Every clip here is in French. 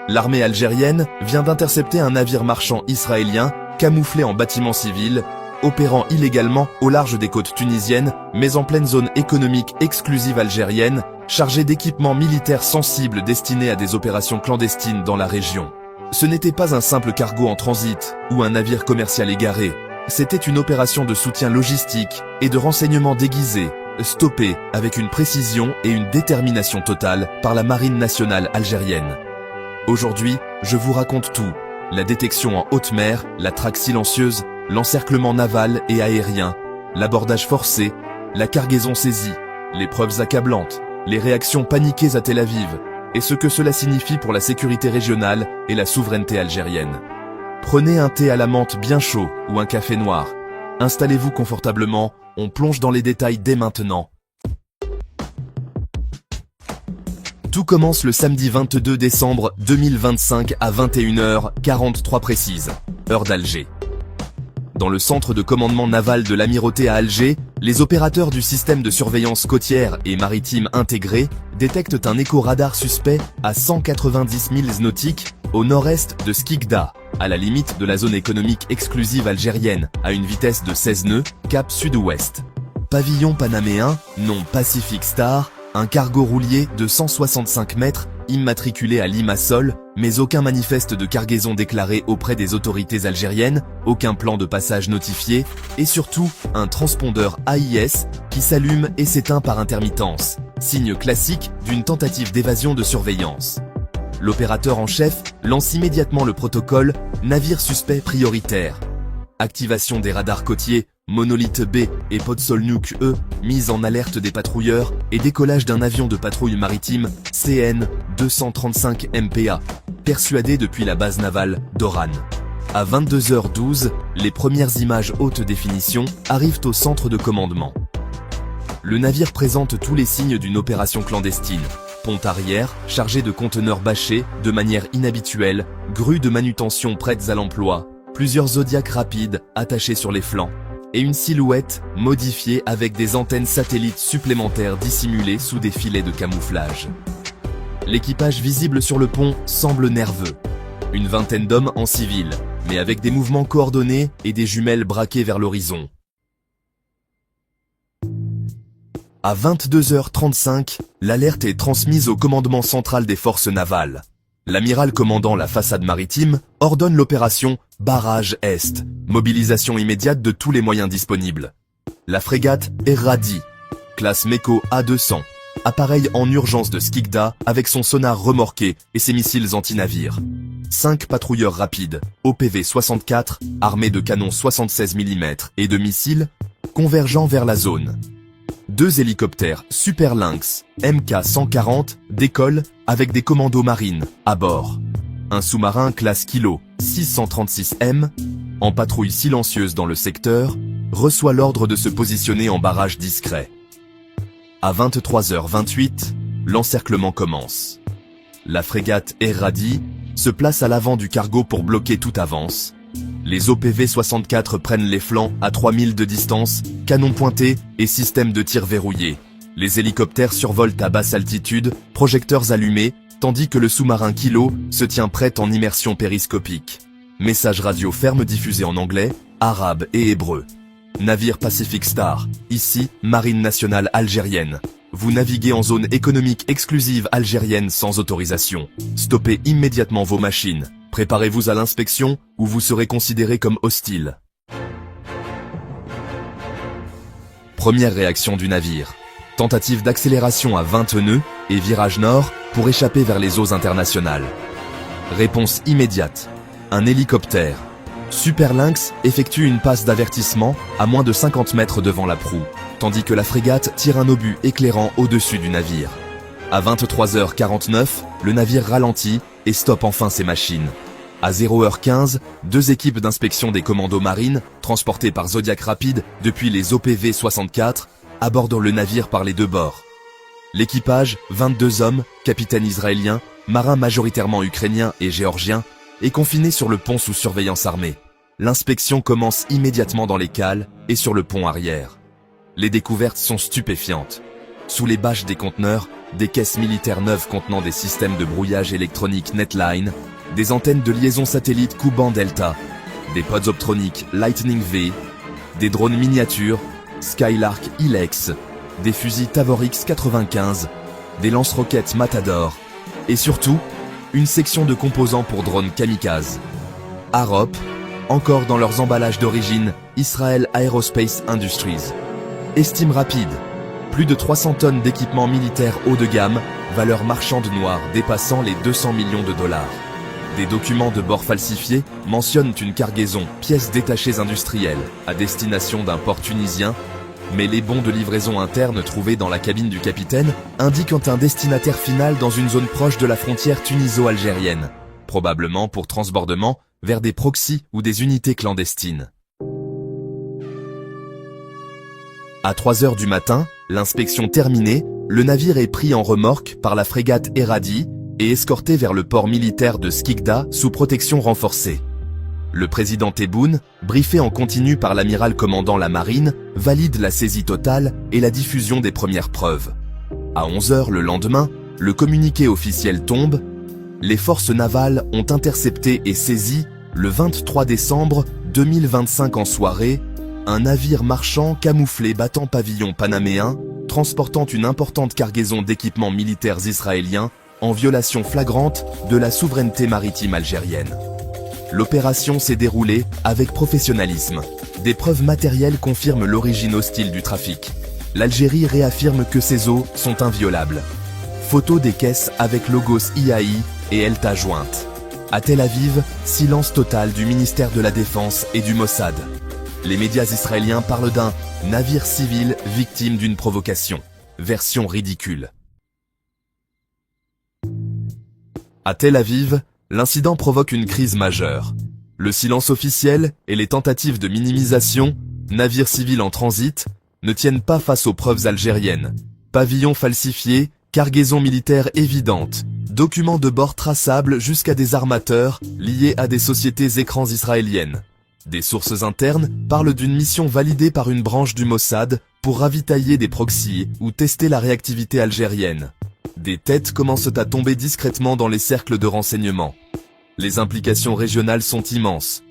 L'armée algérienne vient d'intercepter un navire marchand israélien camouflé en bâtiment civil, opérant illégalement au large des côtes tunisiennes, mais en pleine zone économique exclusive algérienne, chargé d'équipements militaires sensibles destinés à des opérations clandestines dans la région. Ce n'était pas un simple cargo en transit ou un navire commercial égaré, c'était une opération de soutien logistique et de renseignement déguisé, stoppée avec une précision et une détermination totale par la marine nationale algérienne. Aujourd'hui, je vous raconte tout. La détection en haute mer, la traque silencieuse, l'encerclement naval et aérien, l'abordage forcé, la cargaison saisie, les preuves accablantes, les réactions paniquées à Tel Aviv, et ce que cela signifie pour la sécurité régionale et la souveraineté algérienne. Prenez un thé à la menthe bien chaud ou un café noir. Installez-vous confortablement, on plonge dans les détails dès maintenant. Tout commence le samedi 22 décembre 2025 à 21h43 précise, heure d'Alger. Dans le centre de commandement naval de l'Amirauté à Alger, les opérateurs du système de surveillance côtière et maritime intégré détectent un écho-radar suspect à 190 milles nautiques au nord-est de Skikda, à la limite de la zone économique exclusive algérienne, à une vitesse de 16 nœuds, cap sud-ouest. Pavillon panaméen, nom Pacific Star, un cargo roulier de 165 mètres, immatriculé à Limassol, mais aucun manifeste de cargaison déclaré auprès des autorités algériennes, aucun plan de passage notifié, et surtout, un transpondeur AIS qui s'allume et s'éteint par intermittence, signe classique d'une tentative d'évasion de surveillance. L'opérateur en chef lance immédiatement le protocole « Navire suspect prioritaire ». Activation des radars côtiers Monolith B et Podsolnuk E, mise en alerte des patrouilleurs et décollage d'un avion de patrouille maritime CN 235 MPA, persuadé depuis la base navale d'Oran. À 22h12, les premières images haute définition arrivent au centre de commandement. Le navire présente tous les signes d'une opération clandestine. Pont arrière, chargé de conteneurs bâchés de manière inhabituelle, grues de manutention prêtes à l'emploi, plusieurs Zodiacs rapides attachés sur les flancs, et une silhouette modifiée avec des antennes satellites supplémentaires dissimulées sous des filets de camouflage. L'équipage visible sur le pont semble nerveux. Une vingtaine d'hommes en civil, mais avec des mouvements coordonnés et des jumelles braquées vers l'horizon. À 22h35, l'alerte est transmise au commandement central des forces navales. L'amiral commandant la façade maritime ordonne l'opération Barrage Est, mobilisation immédiate de tous les moyens disponibles. La frégate Erradi, classe Meko A200, appareil en urgence de Skikda avec son sonar remorqué et ses missiles anti-navires. 5 patrouilleurs rapides, OPV-64, armés de canons 76 mm et de missiles, convergeant vers la zone. 2 hélicoptères Super Lynx MK-140 décollent avec des commandos marines à bord. Un sous-marin classe Kilo 636M, en patrouille silencieuse dans le secteur, reçoit l'ordre de se positionner en barrage discret. À 23h28, l'encerclement commence. La frégate Erradi se place à l'avant du cargo pour bloquer toute avance. Les OPV-64 prennent les flancs à 3000 de distance, canons pointés et système de tir verrouillé. Les hélicoptères survolent à basse altitude, projecteurs allumés, tandis que le sous-marin Kilo se tient prêt en immersion périscopique. Message radio ferme diffusé en anglais, arabe et hébreu. Navire Pacific Star, ici, Marine nationale algérienne. Vous naviguez en zone économique exclusive algérienne sans autorisation. Stoppez immédiatement vos machines. Préparez-vous à l'inspection ou vous serez considéré comme hostile. Première réaction du navire. Tentative d'accélération à 20 nœuds et virage nord pour échapper vers les eaux internationales. Réponse immédiate. Un hélicoptère. Super Lynx effectue une passe d'avertissement à moins de 50 mètres devant la proue, tandis que la frégate tire un obus éclairant au-dessus du navire. À 23h49, le navire ralentit et stoppe enfin ses machines. À 0h15, 2 équipes d'inspection des commandos marines, transportées par Zodiac Rapide depuis les OPV-64, abordent le navire par les 2 bords. L'équipage, 22 hommes, capitaine israélien, marins majoritairement ukrainiens et géorgiens, est confiné sur le pont sous surveillance armée. L'inspection commence immédiatement dans les cales et sur le pont arrière. Les découvertes sont stupéfiantes. Sous les bâches des conteneurs, des caisses militaires neuves contenant des systèmes de brouillage électronique Netline, des antennes de liaison satellite Ku-band Delta, des pods optroniques Lightning V, des drones miniatures Skylark Ilex, des fusils Tavorix 95, des lance-roquettes Matador, et surtout, une section de composants pour drones kamikazes. Harop, encore dans leurs emballages d'origine, Israel Aerospace Industries. Estime rapide, plus de 300 tonnes d'équipements militaires haut de gamme, valeur marchande noire dépassant les 200 millions de dollars. Des documents de bord falsifiés mentionnent une cargaison, pièces détachées industrielles, à destination d'un port tunisien, mais les bons de livraison interne trouvés dans la cabine du capitaine indiquent un destinataire final dans une zone proche de la frontière tuniso-algérienne, probablement pour transbordement vers des proxys ou des unités clandestines. À 3 heures du matin, l'inspection terminée, le navire est pris en remorque par la frégate Eradi et escorté vers le port militaire de Skikda sous protection renforcée. Le président Tebboune, briefé en continu par l'amiral commandant la marine, valide la saisie totale et la diffusion des premières preuves. À 11 heures le lendemain, le communiqué officiel tombe. Les forces navales ont intercepté et saisi, le 23 décembre 2025 en soirée, un navire marchand camouflé battant pavillon panaméen, transportant une importante cargaison d'équipements militaires israéliens en violation flagrante de la souveraineté maritime algérienne. L'opération s'est déroulée avec professionnalisme. Des preuves matérielles confirment l'origine hostile du trafic. L'Algérie réaffirme que ses eaux sont inviolables. Photos des caisses avec logos IAI et ELTA jointes. À Tel Aviv, silence total du ministère de la Défense et du Mossad. Les médias israéliens parlent d'un navire civil victime d'une provocation. Version ridicule. À Tel Aviv, l'incident provoque une crise majeure. Le silence officiel et les tentatives de minimisation, navire civil en transit, ne tiennent pas face aux preuves algériennes. Pavillons falsifiés, cargaison militaire évidente, documents de bord traçables jusqu'à des armateurs liés à des sociétés écrans israéliennes. Des sources internes parlent d'une mission validée par une branche du Mossad pour ravitailler des proxys ou tester la réactivité algérienne. Des têtes commencent à tomber discrètement dans les cercles de renseignement. Les implications régionales sont immenses.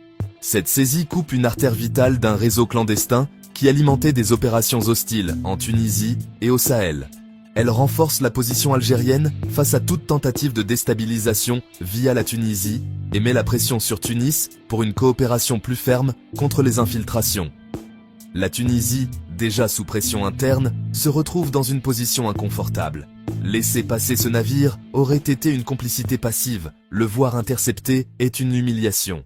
Cette saisie coupe une artère vitale d'un réseau clandestin qui alimentait des opérations hostiles en Tunisie et au Sahel. Elle renforce la position algérienne face à toute tentative de déstabilisation via la Tunisie et met la pression sur Tunis pour une coopération plus ferme contre les infiltrations. La Tunisie, déjà sous pression interne, se retrouve dans une position inconfortable. Laisser passer ce navire aurait été une complicité passive, le voir intercepté est une humiliation.